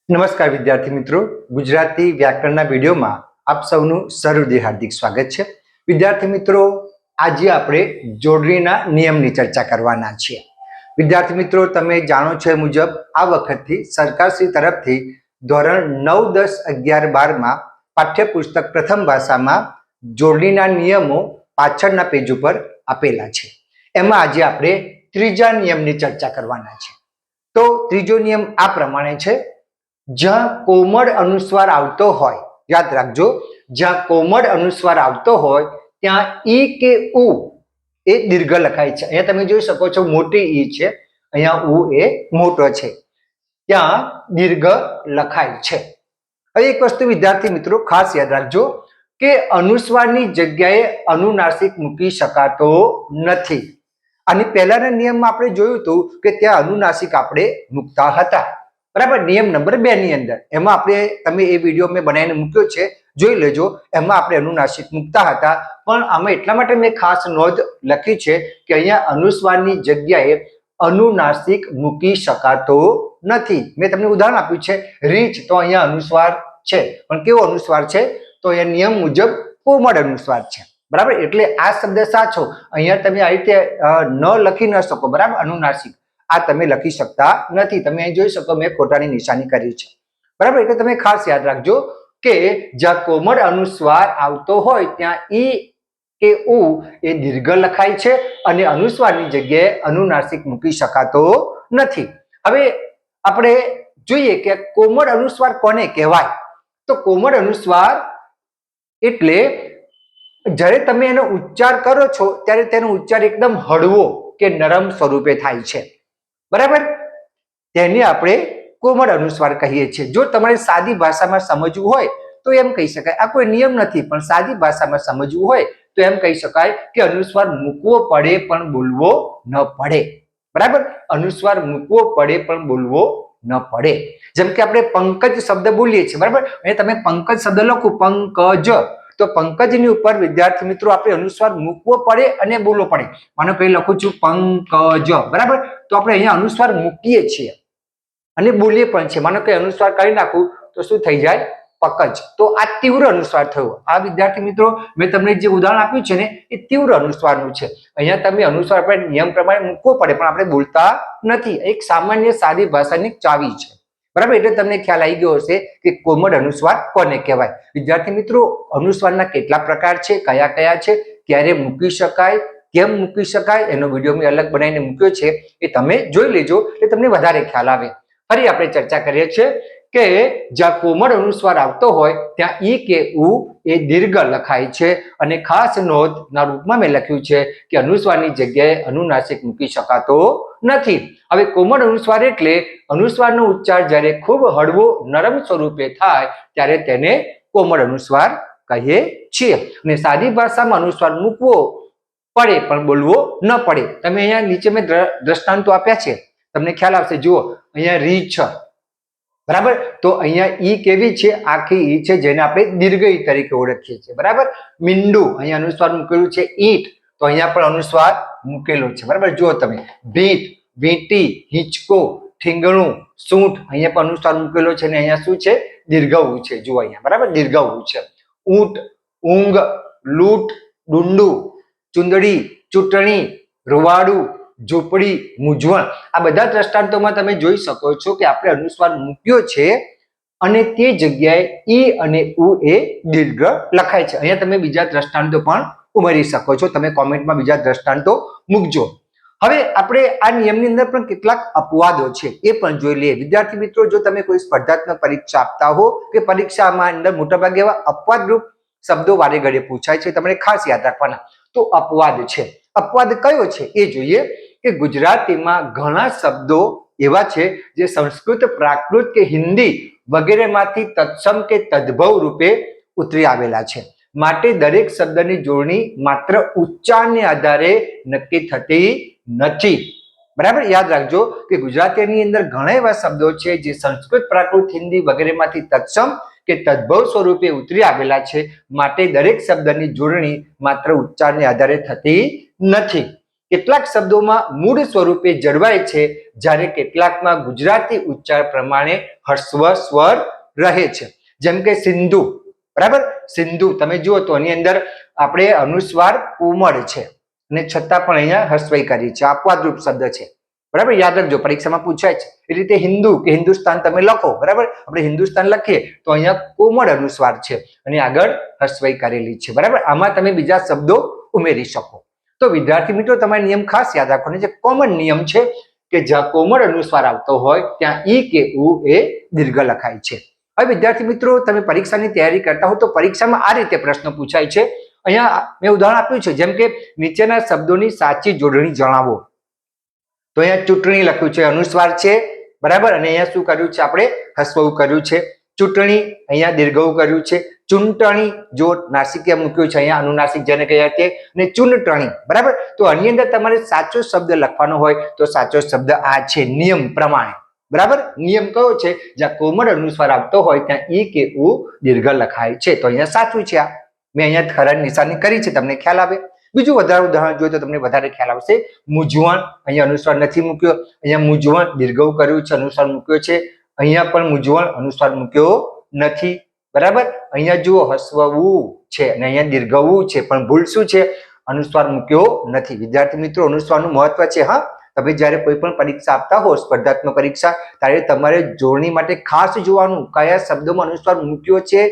નમસ્કાર વિદ્યાર્થી મિત્રો, ગુજરાતી વ્યાકરણના વિડીયોમાં આપ સૌનું સહૃદય હાર્દિક સ્વાગત છે. વિદ્યાર્થી મિત્રો, આજે આપણે જોડણીના નિયમની ચર્ચા કરવાના છીએ. વિદ્યાર્થી મિત્રો, તમે જાણો છો એ મુજબ આ વખતથી સરકારશ્રી તરફથી ધોરણ 9, 10, 11, 12માં પાઠ્યપુસ્તક પ્રથમ ભાષામાં જોડણીના નિયમો પાછળના પેજ ઉપર આપેલા છે. એમાં આજે આપણે ત્રીજા નિયમની ચર્ચા કરવાના છે. તો ત્રીજો નિયમ આ પ્રમાણે છે: જ્યાં કોમળ અનુસ્વાર આવતો હોય, યાદ રાખજો, જ્યાં કોમળ અનુસ્વાર આવતો હોય ત્યાં ઈ કે ઉ એ દીર્ઘ લખાય છે. અહીંયા તમે જોઈ શકો છો, મોટી ઈ છે, અહીંયા ઉ એ મોટો છે, ત્યાં દીર્ઘ લખાય છે. હવે એક વસ્તુ વિદ્યાર્થી મિત્રો ખાસ યાદ રાખજો કે અનુસ્વારની જગ્યાએ અનુનાસિક મૂકી શકાતો નથી. આની પહેલાના નિયમમાં આપણે જોયું હતું કે ત્યાં અનુનાસિક આપણે મૂકતા હતા, બરાબર. નિયમ નંબર 2 ની અંદર એમાં આપણે, તમે એ વિડીયો મેં બનાવીને મૂક્યો છે, જોઈ લેજો. એમાં આપણે અનુનાસિક મૂકતા હતા, પણ આમાં એટલા માટે મેં ખાસ નોંધ લખી છે કે અહીંયા અનુસ્વારની જગ્યાએ અનુનાસિક મૂકી શકાતો નથી. મેં તમને ઉદાહરણ આપ્યું છે, રીચ, તો અહીંયા અનુસ્વાર છે, પણ કેવો અનુસ્વાર છે? તો અહીંયા નિયમ મુજબ કોમળ અનુસ્વાર છે, બરાબર. એટલે આ શબ્દ સાચો, અહીંયા તમે આ રીતે ન લખી ન શકો, બરાબર. અનુનાસિક આ તમે લખી શકતા નથી. તમે અહીં જોઈ શકો, મેં ખોટાની નિશાની કરી છે, બરાબર. એટલે તમે ખાસ યાદ રાખજો કે જ્યાં કોમળ અનુસ્વાર આવતો હોય ત્યાં ઈ કે ઉ એ દીર્ઘ લખાય છે અને અનુસ્વારની જગ્યાએ અનુનાસિક મૂકી શકાતો નથી. હવે આપણે જોઈએ કે કોમળ અનુસ્વાર કોને કહેવાય. તો કોમળ અનુસ્વાર એટલે જ્યારે તમે એનો ઉચ્ચાર કરો છો ત્યારે તેનો ઉચ્ચાર એકદમ હળવો કે નરમ સ્વરૂપે થાય છે, બરાબર. તેને આપણે કોમળ અનુસ્વાર કહીએ છીએ. જો તમારે સાદી ભાષામાં સમજવું હોય તો એમ કહી શકાય, આ કોઈ નિયમ નથી, પણ સાદી ભાષામાં સમજવું હોય તો એમ કહી શકાય કે અનુસ્વાર મૂકવો પડે પણ બોલવો ન પડે, બરાબર. અનુસ્વાર મૂકવો પડે પણ બોલવો ન પડે. જેમ કે આપણે પંકજ શબ્દ બોલીએ છીએ, બરાબર. અને તમે પંકજ શબ્દ લખો, પંકજ, તો પંકજની ઉપર વિદ્યાર્થી મિત્રો આપણે અનુસ્વાર મૂકવો પડે અને બોલવો પડે. માનો કે લખું છું પંકજ, બરાબર, તો આપણે અહીંયા અનુસ્વાર મૂકીએ છીએ અને બોલીએ પણ છે. માનો કે અનુસ્વાર કરી નાખું તો શું થઈ જાય? પકજ. તો આ તીવ્ર અનુસ્વાર થયો. આ વિદ્યાર્થી મિત્રો મેં તમને જે ઉદાહરણ આપ્યું છે ને, એ તીવ્ર અનુસ્વારનું છે. અહીંયા તમે અનુસ્વાર પર નિયમ પ્રમાણે મૂકવો પડે પણ આપણે બોલતા નથી. એક સામાન્ય સાદી ભાષાની ચાવી છે, બરાબર. એટલે તમને ખ્યાલ આવી ગયો હશે કે કોમળ અનુસ્વાર કોને કહેવાય. વિદ્યાર્થી મિત્રો, અનુસ્વારના કેટલા પ્રકાર છે, કયા કયા છે, ક્યારે મૂકી શકાય, કેમ મૂકી શકાય, એનો વિડીયો મેં અલગ બનાવીને મૂક્યો છે, એ તમે જોઈ લેજો એટલે તમને વધારે ખ્યાલ આવે. ફરી આપણે ચર્ચા કરીએ છીએ કે જ્યાં કોમળ અનુસ્વાર આવતો હોય ત્યાં ઈ કે ઉ એ દીર્ઘ લખાય છે અને ખાસ નોંધના રૂપમાં મેં લખ્યું છે કે અનુસ્વારની જગ્યાએ અનુનાસિક મૂકી શકાતો નથી. હવે કોમળ અનુસ્વાર એટલે અનુસ્વારનો ઉચ્ચાર જ્યારે ખૂબ હળવો નરમ સ્વરૂપે થાય ત્યારે તેને કોમળ અનુસ્વાર કહીએ છીએ. અને સાદી ભાષામાં અનુસ્વાર મૂકવો પડે પણ બોલવો ન પડે. તમે અહીંયા નીચે મેં દ્રષ્ટાંતો આપ્યા છે, તમને ખ્યાલ આવશે. જુઓ, અહીંયા રીછ, બરાબર, તો અહીંયા ઈ કેવી છે? આખી ઈ છે, જેને આપણે દીર્ઘ ઈ તરીકે ઓળખીએ છીએ, બરાબર. મીંડું, અહીંયા અનુસ્વાર મૂકેલું છે. ઈંટ, તો અહીંયા પણ અનુસ્વાર મૂકેલો છે, બરાબર. જુઓ તમે, ભીંટ, વીંટી, હિંચકો, ઠીંગણું, સૂંઠ, અહીંયા પણ અનુસ્વાર મૂકેલો છે અને અહીંયા શું છે? દીર્ઘ છે. જુઓ અહીંયા, બરાબર, દીર્ઘ છે. ઊંટ, ઊંઘ, લૂંટ, ડુંડું, ચુંદડી, ચૂંટણી, રૂવાડું, ઝૂંપડી, મૂંઝવણ, આ બધા દ્રષ્ટાંતોમાં તમે જોઈ શકો છો કે આપણે અનુસ્વાર મૂક્યો છે અને તે જગ્યાએ ઈ અને ઉ એ દીર્ઘ લખાય છે. અહીંયા તમે બીજા દ્રષ્ટાંતો પણ ઉમેરી શકો છો. તમે કોમેન્ટમાં બીજા દ્રષ્ટાંતો મૂકજો. હવે આપણે આ નિયમની અંદર પણ કેટલાક અપવાદો છે એ પણ જોઈ લઈએ. વિદ્યાર્થી મિત્રો, જો તમે કોઈ સ્પર્ધાત્મક પરીક્ષા આપતા હો કે પરીક્ષામાં અંદર મોટાભાગે એવા અપવાદરૂપ શબ્દો વારે ઘડીએ પૂછાય છે, તમારે ખાસ યાદ રાખવાના. તો અપવાદ છે. અપવાદ કયો છે એ જોઈએ કે ગુજરાતીમાં ઘણા શબ્દો એવા છે જે સંસ્કૃત, પ્રાકૃત કે હિન્દી વગેરેમાંથી તત્સમ કે તદ્ભવ રૂપે ઉતરી આવેલા છે. માટે દરેક શબ્દની જોડણી માત્ર ઉચ્ચારને આધારે નક્કી થતી નથી, બરાબર. યાદ રાખજો કે ગુજરાતીની અંદર ઘણા એવા શબ્દો છે જે સંસ્કૃત, પ્રાકૃત, હિન્દી વગેરેમાંથી તત્સમ કે તદ્ભવ સ્વરૂપે ઉતરી આવેલા છે. માટે દરેક શબ્દની જોડણી માત્ર ઉચ્ચારને આધારે થતી નથી. કેટલાક શબ્દોમાં મૂળ સ્વરૂપે જળવાય છે, જ્યારે કેટલાકમાં ગુજરાતી ઉચ્ચાર પ્રમાણે હસ્વ સ્વર રહે છે. જેમ કે સિંધુ, બરાબર, સિંધુ તમે જુઓ તો એની અંદર આપણે અનુસ્વાર કોમળ છે અને છતાં પણ અહીંયા હસ્વઈ કરી છે. આપવાદરૂપ શબ્દ છે, બરાબર, યાદ રાખજો, પરીક્ષામાં પૂછાય છે. એ રીતે હિન્દુ કે હિન્દુસ્તાન તમે લખો, બરાબર, આપણે હિન્દુસ્તાન લખીએ તો અહીંયા કોમળ અનુસ્વાર છે અને આગળ હસ્વઈ કરેલી છે, બરાબર. આમાં તમે બીજા શબ્દો ઉમેરી શકો. તો વિદ્યાર્થી મિત્રો, તમારે નિયમ ખાસ યાદ રાખવાનો છે. કોમન નિયમ છે કે જ્યાં કોમળ અનુસ્વાર આવતો હોય ત્યાં ઈ કે ઉ એ દીર્ઘ લખાય છે. હવે વિદ્યાર્થી મિત્રો, તમે પરીક્ષાની તૈયારી કરતા હો તો પરીક્ષામાં આ રીતે પ્રશ્ન પૂછાય છે. અહીંયા મેં ઉદાહરણ આપ્યું છે, જેમ કે નીચેના શબ્દોની સાચી જોડણી જણાવો. તો અહીંયા ચૂંટણી લખ્યું છે, અનુસ્વાર છે, બરાબર, અને અહીંયા શું કર્યું છે, આપણે હસ્વઉ કર્યું છે. ચૂંટણી અહીંયા દીર્ઘઉ કર્યું છે. ચૂંટણી જો નાસિકીય મૂક્યું છે, અહીંયા અનુનાસિક જેને કહેવાય તે, અને ચૂંટણી, બરાબર. તો આની અંદર તમારે સાચો શબ્દ લખવાનો હોય તો સાચો શબ્દ આ છે, નિયમ પ્રમાણે, બરાબર. નિયમ કયો છે? જ્યાં કોમળ અનુસ્વાર આવતો હોય ત્યાં ઈ કે ઉ દીર્ઘ લખાય છે. તો અહીંયા સાચું છે. આ મેં અહીંયા ખરાની નિશાની કરી છે, તમને ખ્યાલ આવે. બીજું વધારે ઉદાહરણ જોઈએ તો તમને વધારે ખ્યાલ આવશે. મૂંઝવણ, અહીંયા અનુસ્વાર નથી મૂક્યો, અહીંયા મૂંઝવણ દીર્ઘઉ કર્યું છે, અનુસ્વાર મૂક્યો છે. અહીંયા પણ મૂંઝવણ અનુસ્વાર મૂક્યો નથી, બરાબર. અહીંયા જુઓ હસ્વઉ છે અને અહીંયા દીર્ઘઉ છે, પણ ભૂલ શું છે? અનુસ્વાર મૂક્યો નથી. વિદ્યાર્થી મિત્રો, અનુસ્વારનું મહત્વ છે. હા, તમે જ્યારે કોઈ પણ પરીક્ષા આપતા હો, સ્પર્ધાત્મક પરીક્ષા, ત્યારે તમારે જોડણી માટે ખાસ જોવાનું કયા શબ્દોમાં અનુસ્વાર મૂક્યો છે,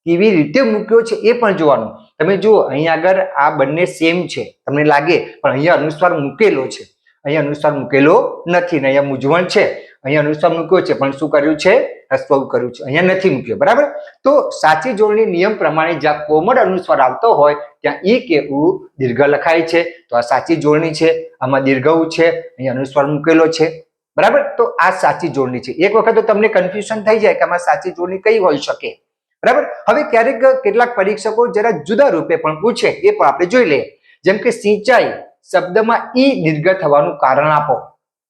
કેવી રીતે મૂક્યો છે એ પણ જોવાનું. તમે જુઓ અહીંયા આગળ આ બંને સેમ છે તમને લાગે, પણ અહીંયા અનુસ્વાર મૂકેલો છે, અહીંયા અનુસ્વાર મૂકેલો નથી. ને અહીંયા મૂંઝવણ છે, અહીંયા અનુસ્વાર મૂક્યો છે પણ શું કર્યું છે? હસ્વઉ કર્યું છે, અહીંયા નથી મૂક્યો, બરાબર. તો સાચી જોડણી નિયમ પ્રમાણે જ્યાં કોમળ અનુસ્વાર આવતો હોય ત્યાં ઈ કે ઉ દીર્ઘ લખાય છે. તો આ સાચી જોડણી છે. આમાં દીર્ઘઉ છે, અહીંયા અનુસ્વાર મૂકેલો છે, બરાબર. તો આ સાચી જોડણી છે. એક વખત તો તમને કન્ફ્યુઝન થઈ જાય કે આમાં સાચી જોડણી કઈ હોઈ શકે, બરાબર. હવે ક્યારેક કેટલાક પરીક્ષકો જરા જુદા રૂપે પણ પૂછે, એ પણ આપણે જોઈ લઈએ. જેમ કે સિંચાઈ શબ્દમાં ઈ દીર્ઘ થવાનું કારણ આપો,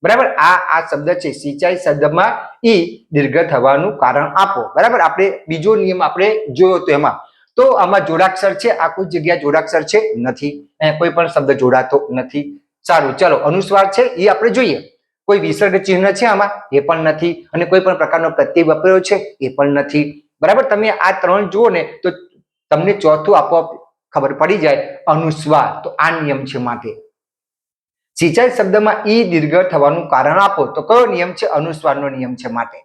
બરાબર. આ શબ્દ છે સિંચાઈ, શબ્દમાં ઈ દીર્ઘ થવાનું કારણ આપો, બરાબર. આપણે બીજો નિયમ આપણે જોયો તો એમાં તો આમાં જોડાક્ષર છે, આ કોઈ જગ્યા જોડાક્ષર છે નથી, કોઈ પણ શબ્દ જોડાતો નથી. સારું, ચલો અનુસ્વાર છે એ આપણે જોઈએ. કોઈ વિસર્ગ ચિહ્ન છે આમાં, એ પણ નથી, અને કોઈ પણ પ્રકારનો પ્રત્યય વાપર્યો છે એ પણ નથી, બરાબર. તમે આ ત્રણ જુઓ ને તો તમને ચોથું આપોઆપ ખબર પડી જાય, અનુસ્વાર. તો આ નિયમ છે માટે સિંચાઈ શબ્દમાં ઈ દીર્ઘ થવાનું કારણ આપો. તો કયો નિયમ છે? અનુસ્વારનો નિયમ છે માટે,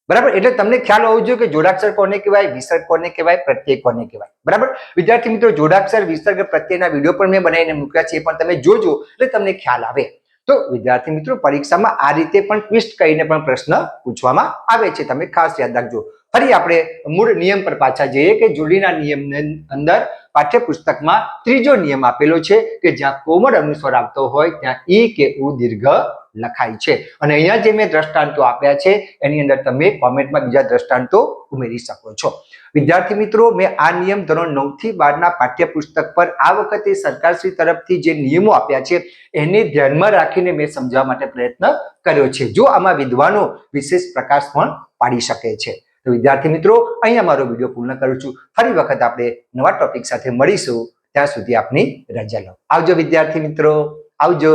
બરાબર. એટલે તમને ખ્યાલ હોવો જોઈએ કે જોડાક્ષર કોને કહેવાય, વિસર્ગ કોને કહેવાય, પ્રત્યય કોને કહેવાય, બરાબર. વિદ્યાર્થી મિત્રો, જોડાક્ષર, વિસર્ગ, પ્રત્યયના વિડીયો પણ મેં બનાવીને મૂક્યા છે, એ પણ તમે જોજો એટલે તમને ખ્યાલ આવે. તો વિદ્યાર્થી મિત્રો, પરીક્ષામાં આ રીતે પણ ટ્વિસ્ટ કરીને પણ પ્રશ્ન પૂછવામાં આવે છે, તમે ખાસ યાદ રાખજો. ફરી આપણે મૂળ નિયમ પર પાછા જઈએ કે જોડણીના નિયમની અંદર પાઠ્યપુસ્તકમાં ત્રીજો નિયમ આપેલો છે કે જ્યાં કોમળ અનુસ્વાર આવતો હોય ત્યાં ઈ કે ઉ દીર્ઘ લખાય છે. અને અહીંયા જે મેં દ્રષ્ટાંતો આપ્યા છે એની અંદર તમે કોમેન્ટમાં બીજા દ્રષ્ટાંતો ઉમેરી શકો છો. વિદ્યાર્થી મિત્રો, મેં આ નિયમ ધોરણ 9 થી 12 ના પાઠ્યપુસ્તક પર આ વખતે સરકારશ્રી તરફથી જે નિયમો આપ્યા છે એને ધ્યાનમાં રાખીને મેં સમજાવવા માટે પ્રયત્ન કર્યો છે. જો આમાં વિદ્વાનો વિશેષ પ્રકાશ પણ પાડી શકે છે. તો વિદ્યાર્થી મિત્રો, અહીંયા મારો વિડીયો પૂર્ણ કરું છું. ફરી વખત આપણે નવા ટોપિક સાથે મળીશું. ત્યાં સુધી આપની રજા લો. આવજો વિદ્યાર્થી મિત્રો, આવજો.